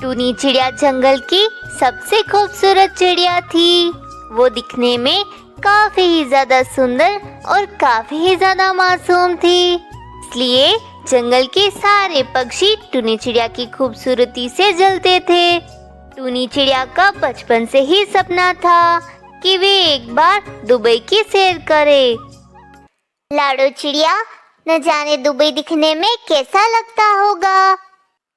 टूनी चिड़िया जंगल की सबसे खूबसूरत चिड़िया थी। वो दिखने में काफी ही ज्यादा सुंदर और काफी ही ज्यादा मासूम थी, इसलिए जंगल के सारे पक्षी टूनी चिड़िया की खूबसूरती से जलते थे। टूनी चिड़िया का बचपन से ही सपना था कि वे एक बार दुबई की सैर करे। लाडो चिड़िया, न जाने दुबई दिखने में कैसा लगता होगा।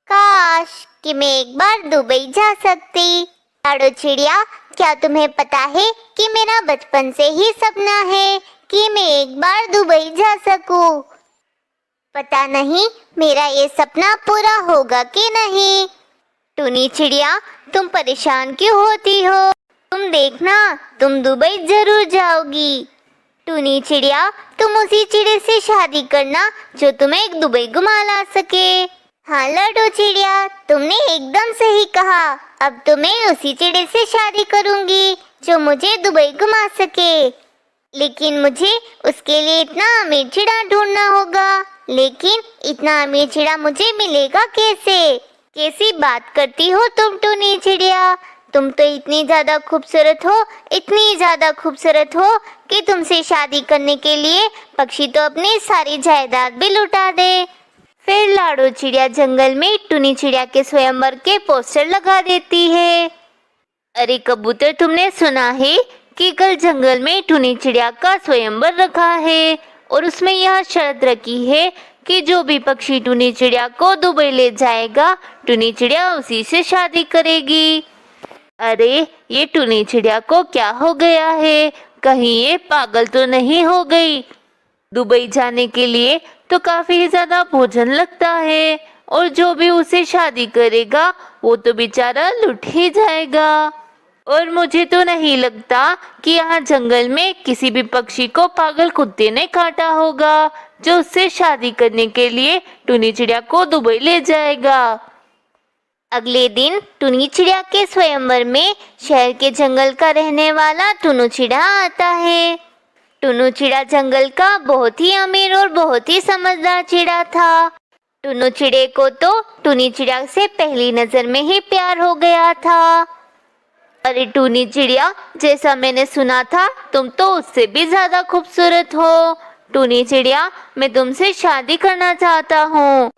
काश कि मैं एक बार दुबई जा सकती। लाडो चिड़िया, क्या तुम्हें पता है कि मेरा बचपन से ही सपना है कि मैं एक बार दुबई जा सकूं। पता नहीं मेरा ये सपना पूरा होगा कि नहीं। टूनी चिड़िया, तुम परेशान क्यों होती हो? तुम देखना, तुम दुबई जरूर जाओगी। टूनी चिड़िया, तुम उसी चिड़े से शादी करना जो तुम्हें दुबई घुमा ला सके। हाँ लाडो चिड़िया, तुमने एकदम सही कहा। अब तो मैं उसी चिड़े से शादी करूंगी जो मुझे दुबई घुमा सके। लेकिन मुझे उसके लिए इतना अमीर चिड़ा ढूंढना होगा। लेकिन इतना अमीर चिड़ा मुझे मिलेगा कैसे? कैसी बात करती हो तुम टूनी चिड़िया? तुम तो इतनी ज्यादा खूबसूरत हो, इतनी ज्यादा खूबसूरत हो कि तुमसे शादी करने के लिए पक्षी तो अपनी सारी जायदाद भी लुटा दे। फिर लाडो चिड़िया जंगल में टूनी चिड़िया के स्वयंवर के पोस्टर लगा देती है। अरे कबूतर, तुमने सुना है कि कल जंगल में टूनी चिड़िया का स्वयंवर रखा है और उसमें यह शर्त रखी है कि जो भी पक्षी टूनी चिड़िया को दुबई ले जाएगा, टूनी चिड़िया उसी से शादी करेगी। अरे ये टूनी चिड़िया को क्या हो गया है? कहीं ये पागल तो नहीं हो गई? दुबई जाने के लिए तो काफी ज्यादा भोजन लगता है और जो भी उसे शादी करेगा वो तो बेचारा लुट ही जाएगा। और मुझे तो नहीं लगता कि यहाँ जंगल में किसी भी पक्षी को पागल कुत्ते ने काटा होगा जो उससे शादी करने के लिए टूनी चिड़िया को दुबई ले जाएगा। अगले दिन टूनी चिड़िया के स्वयंवर में शहर के जंगल का रहने वाला टुनु चिड़ा आता है। टुनु चिड़ा जंगल का बहुत ही अमीर और बहुत ही समझदार चिड़ा था। टुनु चिड़े को तो टूनी चिड़िया से पहली नजर में ही प्यार हो गया था। अरे टूनी चिड़िया, जैसा मैंने सुना था तुम तो उससे भी ज्यादा खूबसूरत हो। टूनी चिड़िया, मैं तुमसे शादी करना चाहता हूँ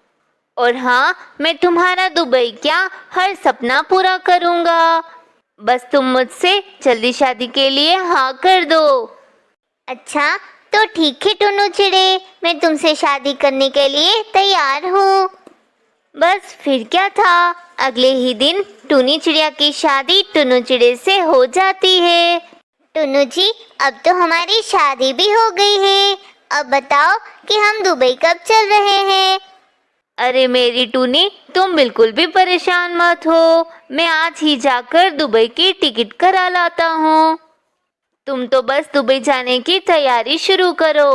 और हाँ, मैं तुम्हारा दुबई क्या हर सपना पूरा करूँगा। बस तुम मुझसे जल्दी शादी के लिए हाँ कर दो। अच्छा तो ठीक है टुनु चिड़े, मैं तुमसे शादी करने के लिए तैयार हूँ। बस फिर क्या था, अगले ही दिन टूनी चिड़िया की शादी टुनु चिड़े से हो जाती है। टुनु जी, अब तो हमारी शादी भी हो गई है। अब बताओ कि हम दुबई कब चल रहे हैं? अरे मेरी टूनी, तुम बिल्कुल भी परेशान मत हो, मैं आज ही जाकर दुबई की टिकट करा लाता हूँ। तुम तो बस दुबई जाने की तैयारी शुरू करो।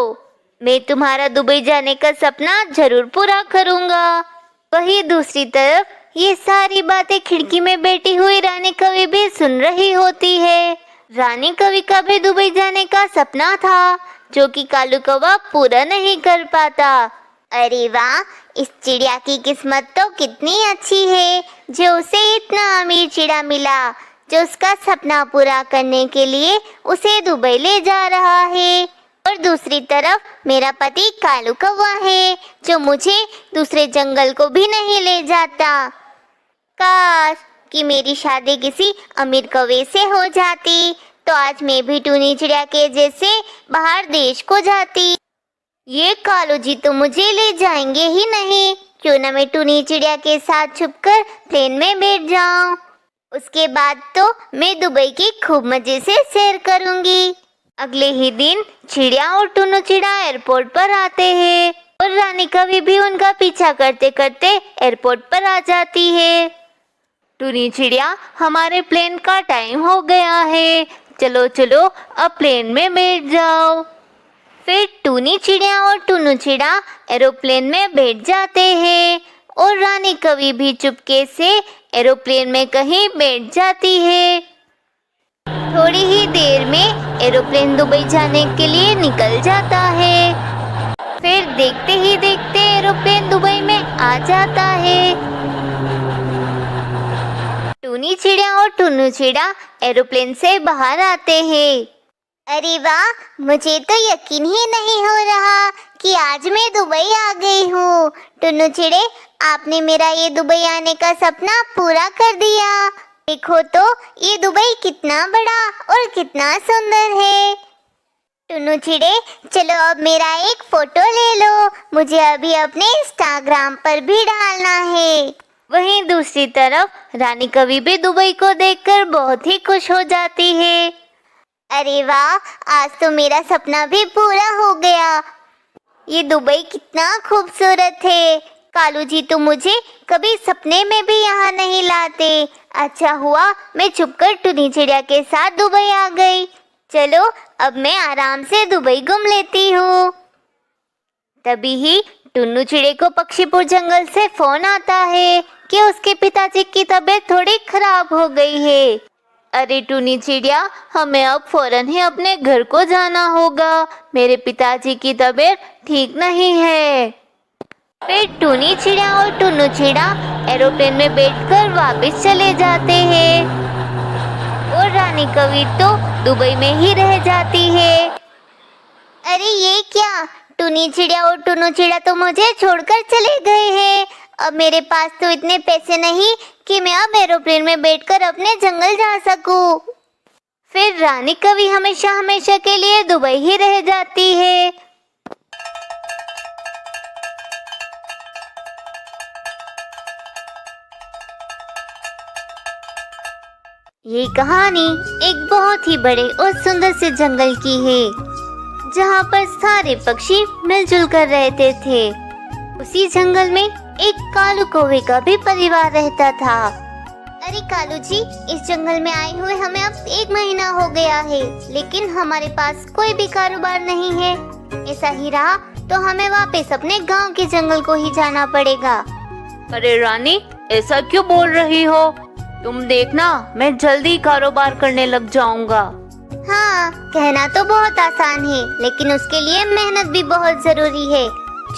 मैं तुम्हारा दुबई जाने का सपना जरूर पूरा करूँगा। वहीं दूसरी तरफ ये सारी बातें खिड़की में बैठी हुई रानी कवि भी सुन रही होती है। रानी कवि का भी दुबई जाने का सपना था जो कि कालू कौवा पूरा नहीं कर पाता। अरे वाह, इस चिड़िया की किस्मत तो कितनी अच्छी है जो उसे इतना अमीर चिड़ा मिला जो उसका सपना पूरा करने के लिए उसे दुबई ले जा रहा है। और दूसरी तरफ मेरा पति कालू कौवा है जो मुझे दूसरे जंगल को भी नहीं ले जाता। काश कि मेरी शादी किसी अमीर कौवे से हो जाती तो आज मैं भी टूनी चिड़िया के जैसे बाहर देश को जाती। ये कालू जी तो मुझे ले जाएंगे ही नहीं, क्यों ना मैं टूनी चिड़िया के साथ छुपकर प्लेन में बैठ जाऊं। उसके बाद तो मैं दुबई की खूब मजे से सैर करूंगी। अगले ही दिन चिड़िया और टुनु चिड़ा एयरपोर्ट पर आते हैं और रानी कवि भी उनका पीछा करते करते एयरपोर्ट पर आ जाती है। टूनी चिड़िया, हमारे प्लेन का टाइम हो गया है, चलो चलो अब प्लेन में बैठ जाओ। फिर टूनी चिड़िया और टुनु चिड़ा एरोप्लेन में बैठ जाते हैं और रानी कवि भी चुपके से एरोप्लेन में कहीं बैठ जाती है। थोड़ी ही देर में एरोप्लेन दुबई जाने के लिए निकल जाता है। फिर देखते ही देखते एरोप्लेन दुबई में आ जाता है। टुनी चिड़िया और टुन्नू चिड़िया एरोप्लेन से बाहर आते हैं। अरे वाह, मुझे तो यकीन ही नहीं हो रहा कि आज मैं दुबई आ गई हूँ। टुन्नू चिड़े, आपने मेरा ये दुबई आने का सपना पूरा कर दिया। देखो तो ये दुबई कितना बड़ा और कितना सुंदर है। टुन्नू चिड़े, चलो अब मेरा एक फोटो ले लो, मुझे अभी अपने इंस्टाग्राम पर भी डालना है। वहीं दूसरी तरफ रानी कवि भी दुबई को देखकर बहुत ही खुश हो जाती है। अरे वाह, आज तो मेरा सपना भी पूरा हो गया। ये दुबई कितना खूबसूरत है। कालू जी तो मुझे कभी सपने में भी यहाँ नहीं लाते। अच्छा हुआ मैं छुपकर टुनी चिड़िया के साथ दुबई आ गई। चलो अब मैं आराम से दुबई घूम लेती हूँ। तभी ही टुन्नू चिड़े को पक्षीपुर जंगल से फोन आता है कि उसके पिताजी की तबीयत थोड़ी खराब हो गई है। अरे टुनी चिड़िया, हमें अब फौरन ही अपने घर को जाना होगा, मेरे पिताजी की तबीयत ठीक नहीं है। फिर टुनी चिड़िया और टुन्नू चिड़िया एरोप्लेन में बैठकर वापस चले जाते हैं और रानी कवि तो दुबई में ही रह जाती है। अरे ये क्या, टुनी चिड़िया और टुन्नू चिड़िया तो मुझे छोड़कर चले गए हैं। अब मेरे पास तो इतने पैसे नहीं कि मैं अब एरोप्लेन में बैठकर अपने जंगल जा सकूं। फिर रानी कवि हमेशा हमेशा के लिए दुबई ही रह जाती है। ये कहानी एक बहुत ही बड़े और सुंदर से जंगल की है, जहाँ पर सारे पक्षी मिलजुल कर रहते थे। उसी जंगल में एक कालू कौवे का भी परिवार रहता था। अरे कालू जी, इस जंगल में आए हुए हमें अब 1 महीना हो गया है, लेकिन हमारे पास कोई भी कारोबार नहीं है। ऐसा ही रहा तो हमें वापस अपने गांव के जंगल को ही जाना पड़ेगा। अरे रानी, ऐसा क्यों बोल रही हो? तुम देखना, मैं जल्दी कारोबार करने लग जाऊंगा। हाँ, कहना तो बहुत आसान है, लेकिन उसके लिए मेहनत भी बहुत जरूरी है,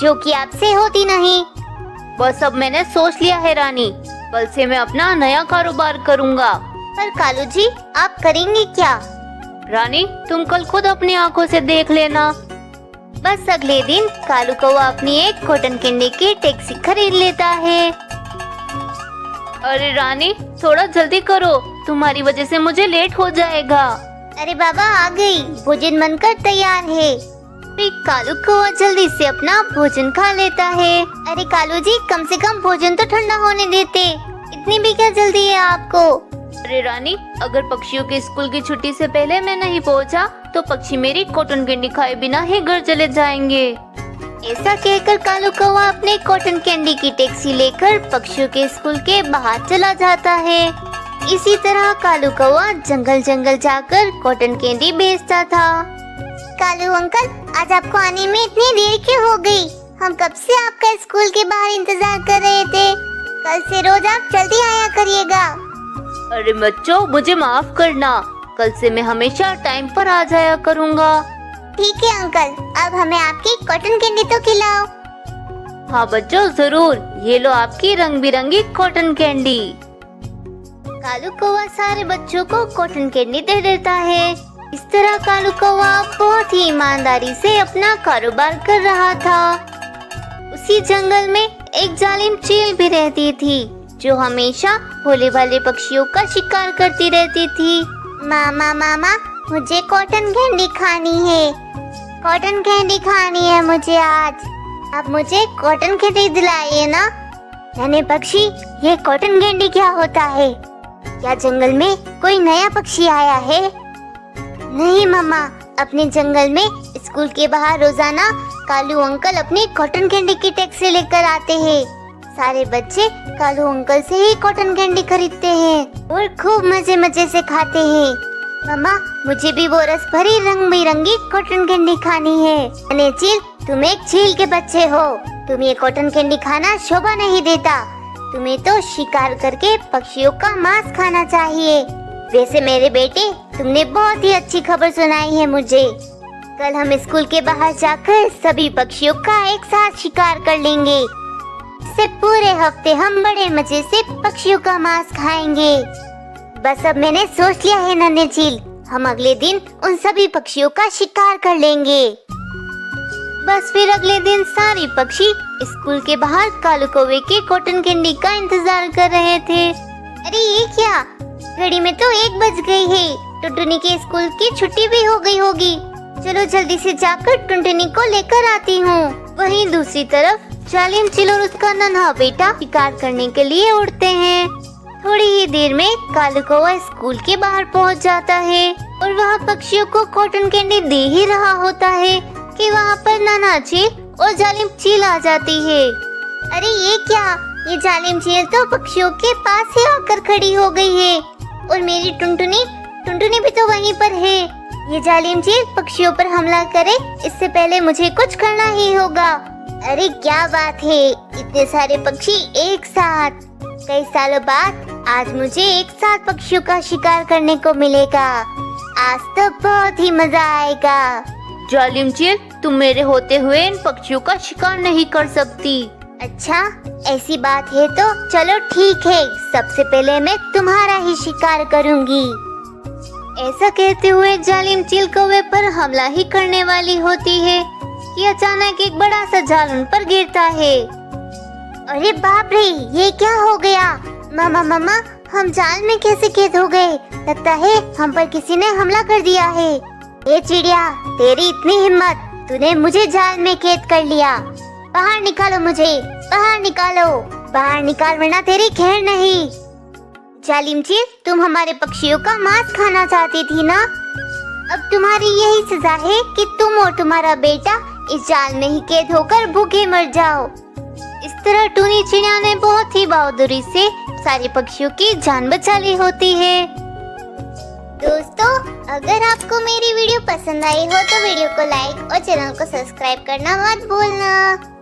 जो कि आपसे होती नहीं। बस अब मैंने सोच लिया है रानी, कल से मैं अपना नया कारोबार करूंगा। पर कालू जी, आप करेंगे क्या? रानी, तुम कल खुद अपनी आंखों से देख लेना। बस अगले दिन कालू कौवा अपनी एक कॉटन कैंडी की टैक्सी खरीद लेता है। अरे रानी, थोड़ा जल्दी करो, तुम्हारी वजह से मुझे लेट हो जाएगा। अरे बाबा, आ गई, भोजन बनकर तैयार है। फिर कालू कौवा जल्दी से अपना भोजन खा लेता है। अरे कालू जी, कम से कम भोजन तो ठंडा होने देते, इतनी भी क्या जल्दी है आपको? अरे रानी, अगर पक्षियों के स्कूल की छुट्टी से पहले मैं नहीं पहुंचा, तो पक्षी मेरी कॉटन कैंडी खाए बिना ही घर चले जाएंगे। ऐसा कहकर कालू कौवा अपने कॉटन कैंडी की टैक्सी लेकर पक्षियों के स्कूल के बाहर चला जाता है। इसी तरह कालू कौवा जंगल जंगल जाकर कॉटन कैंडी बेचता था। कालू अंकल, आज आपको आने में इतनी देर क्यों हो गई? हम कब से आपका स्कूल के बाहर इंतजार कर रहे थे। कल से रोज आप जल्दी आया करिएगा। अरे बच्चों, मुझे माफ करना, कल से मैं हमेशा टाइम पर आ जाया करूँगा। ठीक है अंकल, अब हमें आपकी कॉटन कैंडी तो खिलाओ। हाँ बच्चों, जरूर, ये लो आपकी रंग बिरंगी कॉटन कैंडी। कालू कौवा सारे बच्चों को कॉटन कैंडी दे देता है। इस तरह कालू कौवा बहुत ही ईमानदारी से अपना कारोबार कर रहा था। उसी जंगल में एक जालिम चील भी रहती थी, जो हमेशा भोले भाले पक्षियों का शिकार करती रहती थी। मामा मामा, मुझे कॉटन कैंडी खानी है, कॉटन कैंडी खानी है मुझे आज। आप मुझे कॉटन कैंडी दिलाइए ना। नन्हे पक्षी, ये कॉटन कैंडी क्या होता है? क्या जंगल में कोई नया पक्षी आया है? नहीं मामा, अपने जंगल में स्कूल के बाहर रोजाना कालू अंकल अपनी कॉटन कैंडी की टैक्सी लेकर आते हैं। सारे बच्चे कालू अंकल से ही कॉटन कैंडी खरीदते हैं और खूब मजे मजे से खाते हैं। मामा, मुझे भी वो रस भरी रंग बिरंगी कॉटन कैंडी खानी है। नन्हे चील, तुम एक चील के बच्चे हो, तुम ये कॉटन कैंडी खाना शोभा नहीं देता। तुम्हें तो शिकार करके पक्षियों का मांस खाना चाहिए। वैसे मेरे बेटे, तुमने बहुत ही अच्छी खबर सुनाई है मुझे। कल हम स्कूल के बाहर जाकर सभी पक्षियों का एक साथ शिकार कर लेंगे। इससे पूरे हफ्ते हम बड़े मजे से पक्षियों का मांस खाएंगे। बस अब मैंने सोच लिया है नन्हे चील, हम अगले दिन उन सभी पक्षियों का शिकार कर लेंगे। बस फिर अगले दिन सारे पक्षी स्कूल के बाहर कालू कौवे के कॉटन कैंडी का इंतजार कर रहे थे। अरे ये क्या, घड़ी में तो 1 बज गई है, टुनटुनी के स्कूल की छुट्टी भी हो गई होगी। चलो जल्दी से जाकर टुनटुनी को लेकर आती हूँ। वहीं दूसरी तरफ जालिम चिल और उसका नन्हा बेटा शिकार करने के लिए उड़ते हैं। थोड़ी ही देर में कालू कौवा स्कूल के बाहर पहुंच जाता है और वहाँ पक्षियों को कॉटन कैंडी दे ही रहा होता है कि वहाँ पर नन्हा चिल और जालिम चिल आ जाती है। अरे ये क्या, ये जालिम चील तो पक्षियों के पास ही आकर खड़ी हो गई है और मेरी टुनटुनी भी तो वहीं पर है। ये जालिम चील पक्षियों पर हमला करे इससे पहले मुझे कुछ करना ही होगा। अरे क्या बात है, इतने सारे पक्षी एक साथ, कई सालों बाद आज मुझे एक साथ पक्षियों का शिकार करने को मिलेगा। आज तो बहुत ही मजा आएगा। जालिम चिल, तुम मेरे होते हुए इन पक्षियों का शिकार नहीं कर सकती। अच्छा ऐसी बात है तो चलो ठीक है, सबसे पहले मैं तुम्हारा ही शिकार करूंगी। ऐसा कहते हुए जालिम चिल कौवे पर हमला ही करने वाली होती है कि अचानक एक बड़ा सा जाल उन पर गिरता है। अरे बाप रे, ये क्या हो गया? मामा हम जाल में कैसे कैद हो गए? लगता है हम पर किसी ने हमला कर दिया है। ये चिड़िया, तेरी इतनी हिम्मत, तूने मुझे जाल में कैद कर लिया। बाहर निकालो मुझे, बाहर निकालो, बाहर निकाल वरना तेरी खैर नहीं। जालिम चील, तुम हमारे पक्षियों का मांस खाना चाहती थी ना? अब तुम्हारी यही सजा है कि तुम और तुम्हारा बेटा इस जाल में ही कैद होकर भूखे मर जाओ। इस तरह टूनी चिड़िया ने बहुत ही बहादुरी से सारे पक्षियों की जान बचा ली होती है। दोस्तों, अगर आपको मेरी वीडियो पसंद आई हो तो वीडियो को लाइक और चैनल को सब्सक्राइब करना मत भूलना।